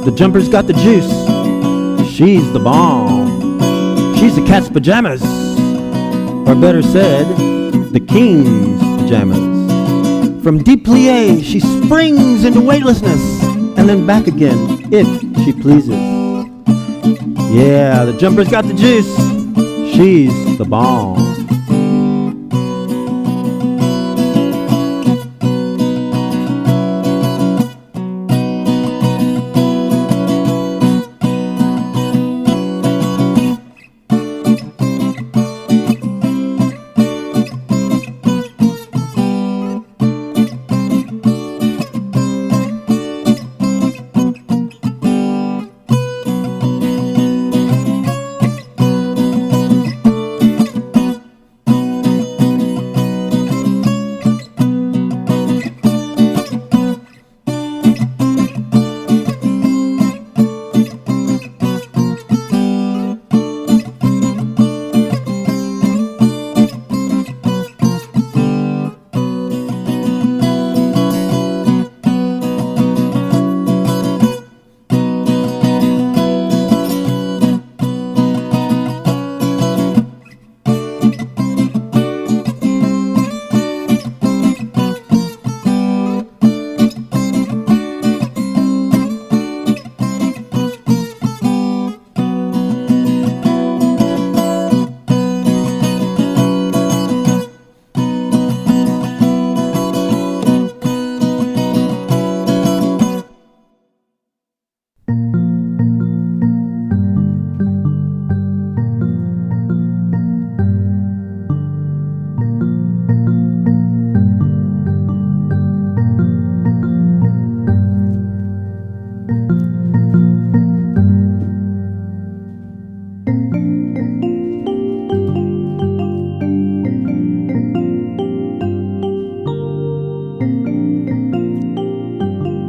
The jumper's got the juice. She's the bomb. She's the cat's pajamas. Or better said, the king's pajamas. From deep plie, she springs into weightlessness and then back again, if she pleases. Yeah, the jumper's got the juice. She's the bomb.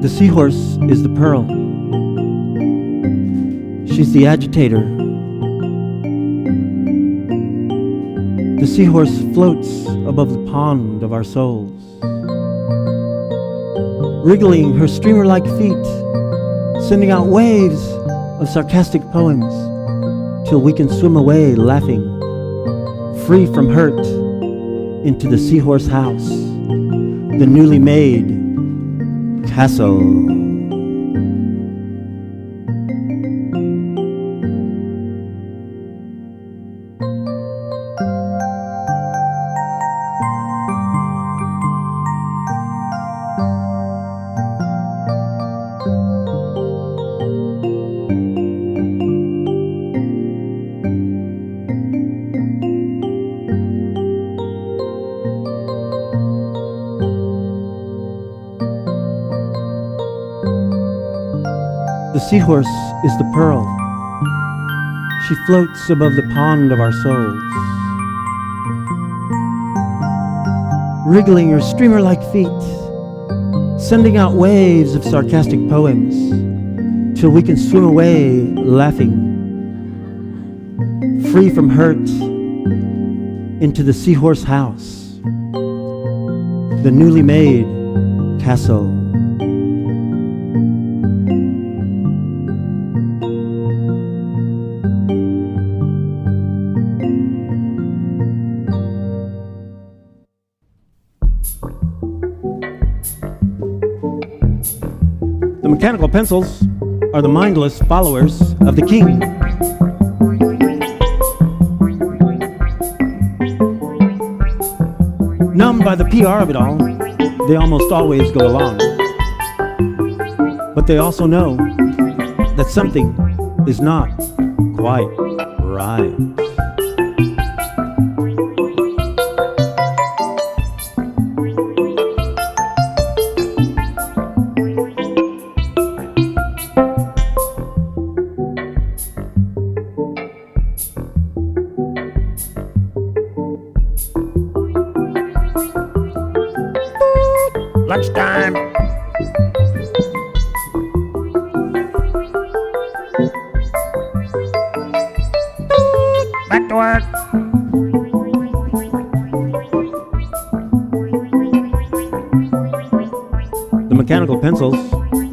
The seahorse is the pearl. She's the agitator. The seahorse floats above the pond of our souls, wriggling her streamer-like feet, sending out waves of sarcastic poems till we can swim away laughing, free from hurt, into the seahorse house, the newly made castle. The seahorse is the pearl. She floats above the pond of our souls, wriggling her streamer-like feet, sending out waves of sarcastic poems till we can swim away laughing, free from hurt, into the seahorse house, the newly made castle. The mechanical pencils are the mindless followers of the king. Numbed by the PR of it all, they almost always go along. But they also know that something is not quite right. Lunchtime.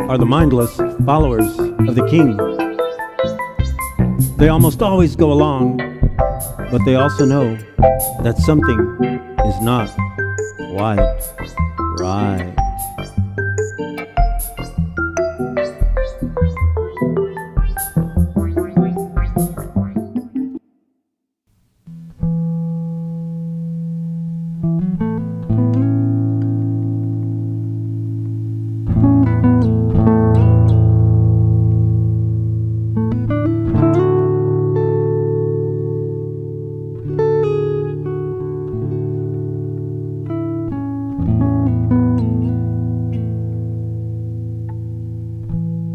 are the mindless followers of the king. They almost always go along, but they also know that something is not quite right.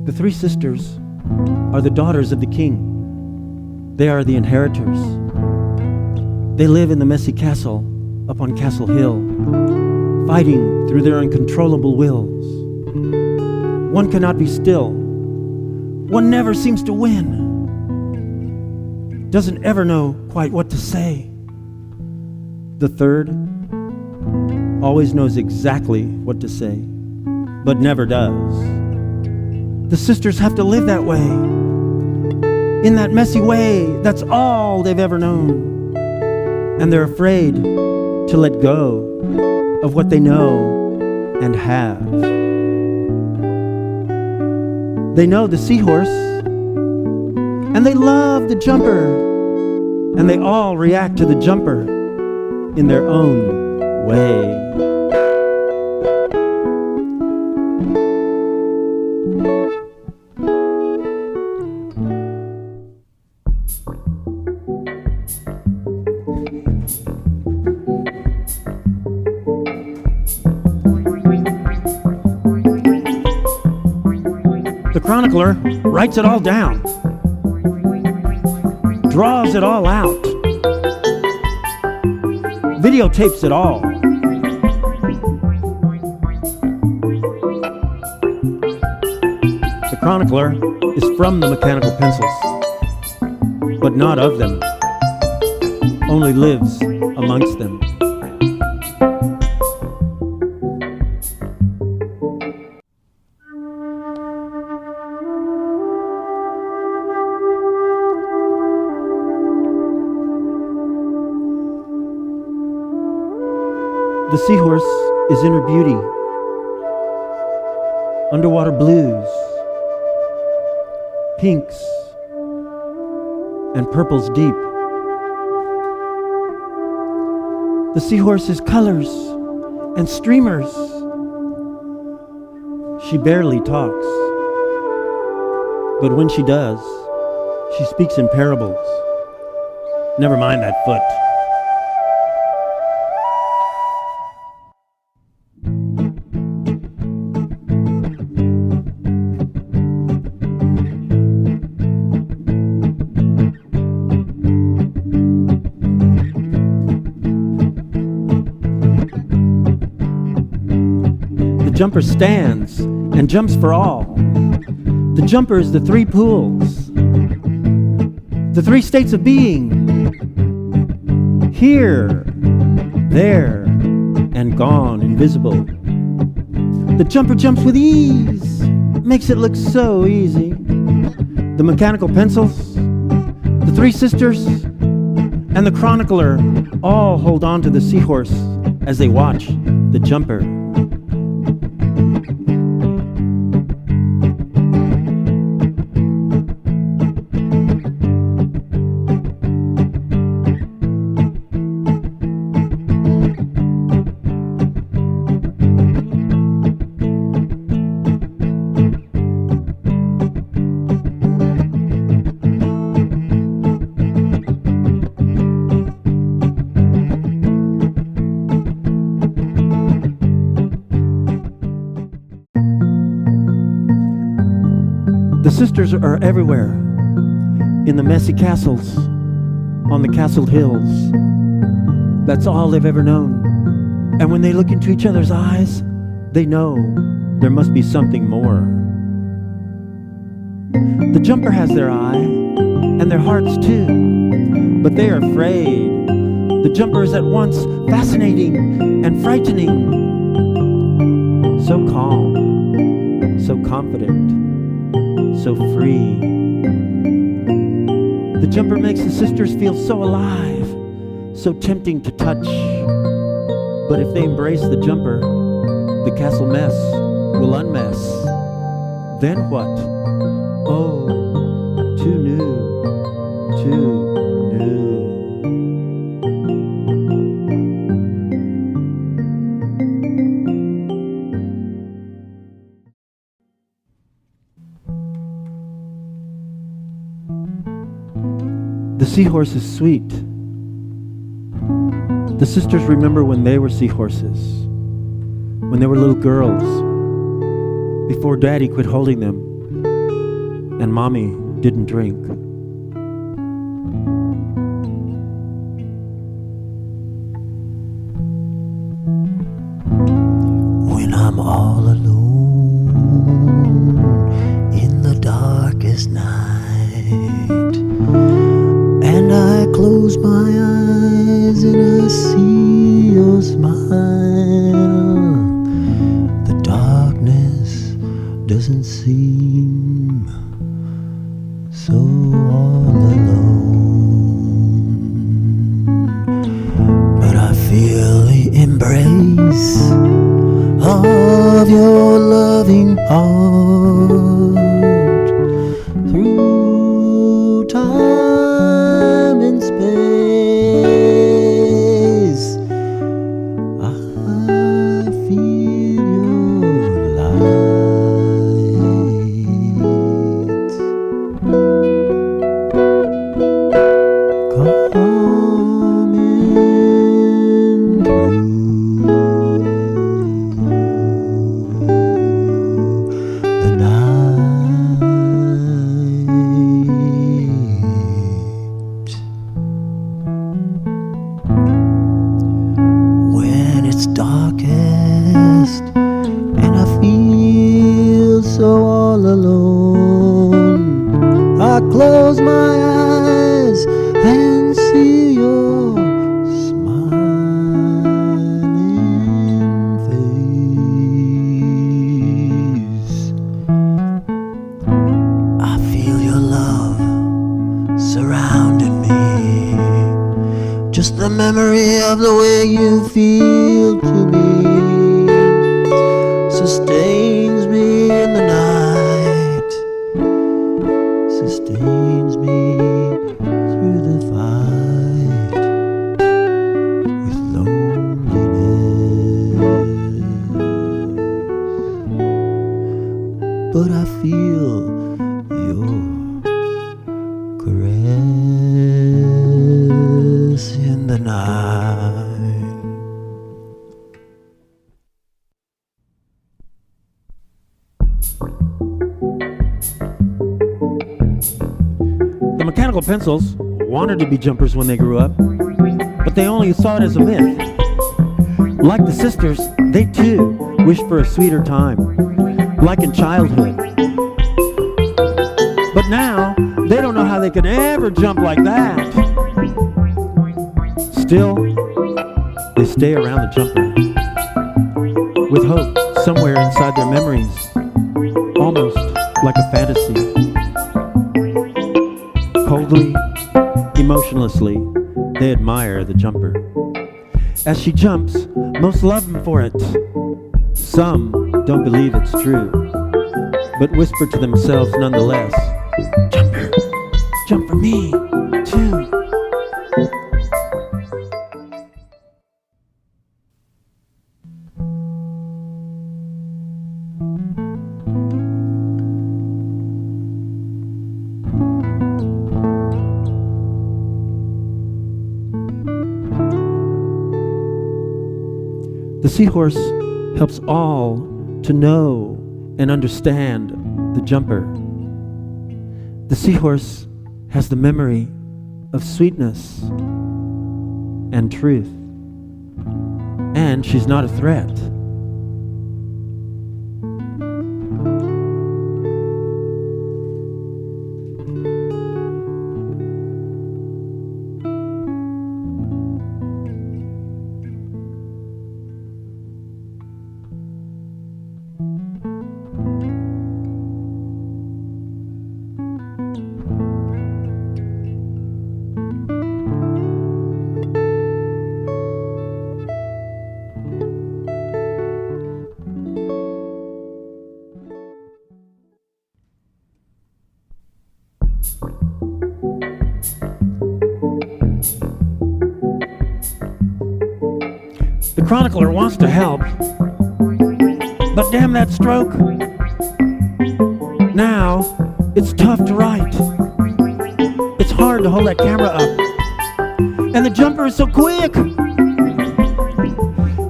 The three sisters are the daughters of the king. They are the inheritors. They live in the messy castle up on Castle Hill, fighting through their uncontrollable wills. One cannot be still. One never seems to win. Doesn't ever know quite what to say. The third always knows exactly what to say, but never does. The sisters have to live that way. In that messy way, that's all they've ever known. And they're afraid to let go of what they know and have. They know the seahorse, and they love the jumper, and they all react to the jumper in their own way. The chronicler writes it all down, draws it all out, videotapes it all. The chronicler is from the mechanical pencils, but not of them, only lives amongst them. The seahorse is inner beauty, underwater blues, pinks, and purples deep. The seahorse is colors and streamers. She barely talks, but when she does, she speaks in parables. Never mind that foot. The jumper stands and jumps for all. The jumper is the three pools, the three states of being: here, there, and gone invisible. The jumper jumps with ease, makes it look so easy. The mechanical pencils, the three sisters, and the chronicler all hold on to the seahorse as they watch the jumper. The sisters are everywhere, in the messy castles, on the castled hills. That's all they've ever known. And when they look into each other's eyes, they know there must be something more. The jumper has their eye, and their hearts too, but they are afraid. The jumper is at once fascinating and frightening. So calm, so confident, so free. The jumper makes the sisters feel so alive, so tempting to touch. But if they embrace the jumper, the castle mess will unmess. Then what? Oh, too new, too new. The seahorse is sweet. The sisters remember when they were seahorses, when they were little girls, before Daddy quit holding them and Mommy didn't drink. When I'm all alone in the darkest night, and I close my eyes and I see your smile, the darkness doesn't seem so all alone. But I feel the embrace of your loving heart through time and space. I feel your light coming through the night. When it's darkest and I feel so all alone, I close my eyes and see your smiling face. I feel your love surrounding me, just the memory of the way you feel to me sustains me in the night, sustains me through the fight with loneliness. But I feel your caress in the night. The mechanical pencils wanted to be jumpers when they grew up, but they only saw it as a myth. Like the sisters, they too wished for a sweeter time, like in childhood. But now, they don't know how they can ever jump like that. Still, they stay around the jumper, with hope somewhere inside their memories, almost like a fantasy. Coldly, emotionlessly, they admire the jumper. As she jumps, most love him for it. Some don't believe it's true, but whisper to themselves nonetheless, "Jumper, jump for me, too." The seahorse helps all to know and understand the jumper. The seahorse has the memory of sweetness and truth, and she's not a threat. The chronicler wants to help, but damn that stroke. Now, it's tough to write. It's hard to hold that camera up. And the jumper is so quick.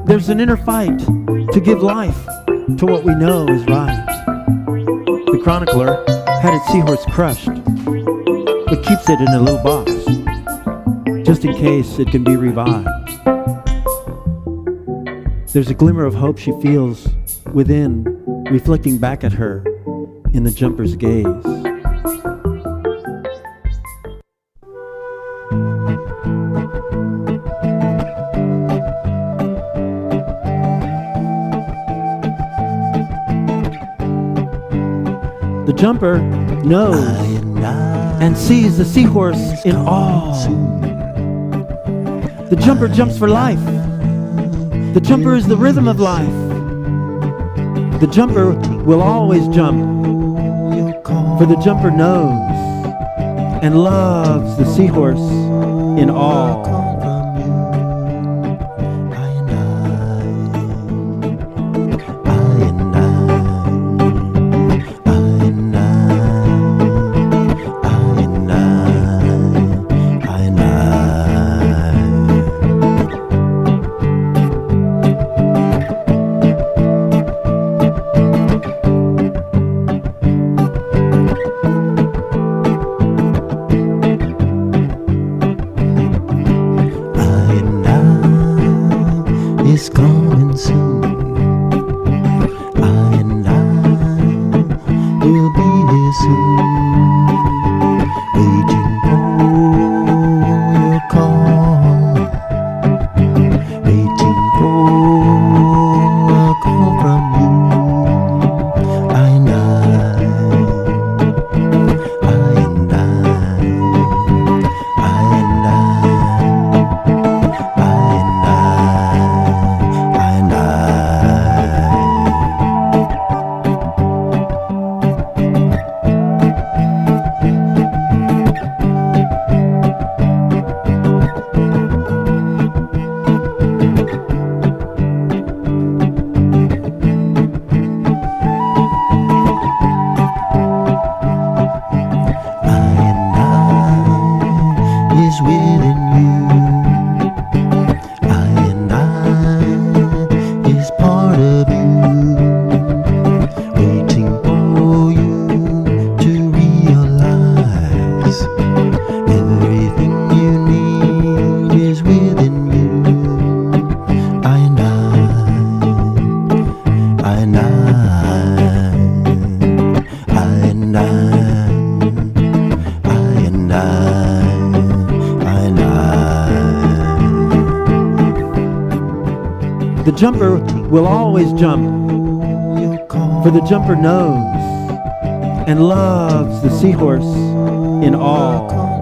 There's an inner fight to give life to what we know is right. The chronicler had its seahorse crushed, but keeps it in a little box, just in case it can be revived. There's a glimmer of hope she feels within, reflecting back at her in the jumper's gaze. The jumper knows and sees the seahorse in awe. The jumper jumps for life. The jumper is the rhythm of life. The jumper will always jump, for the jumper knows and loves the seahorse in awe. Is coming soon. I and I will be here soon, waiting for your call, waiting for a call from you. I and is within you. I and I is part of you, waiting for you to realize everything you need is within you. I and I and I and The jumper will always jump, for the jumper knows and loves the seahorse in awe.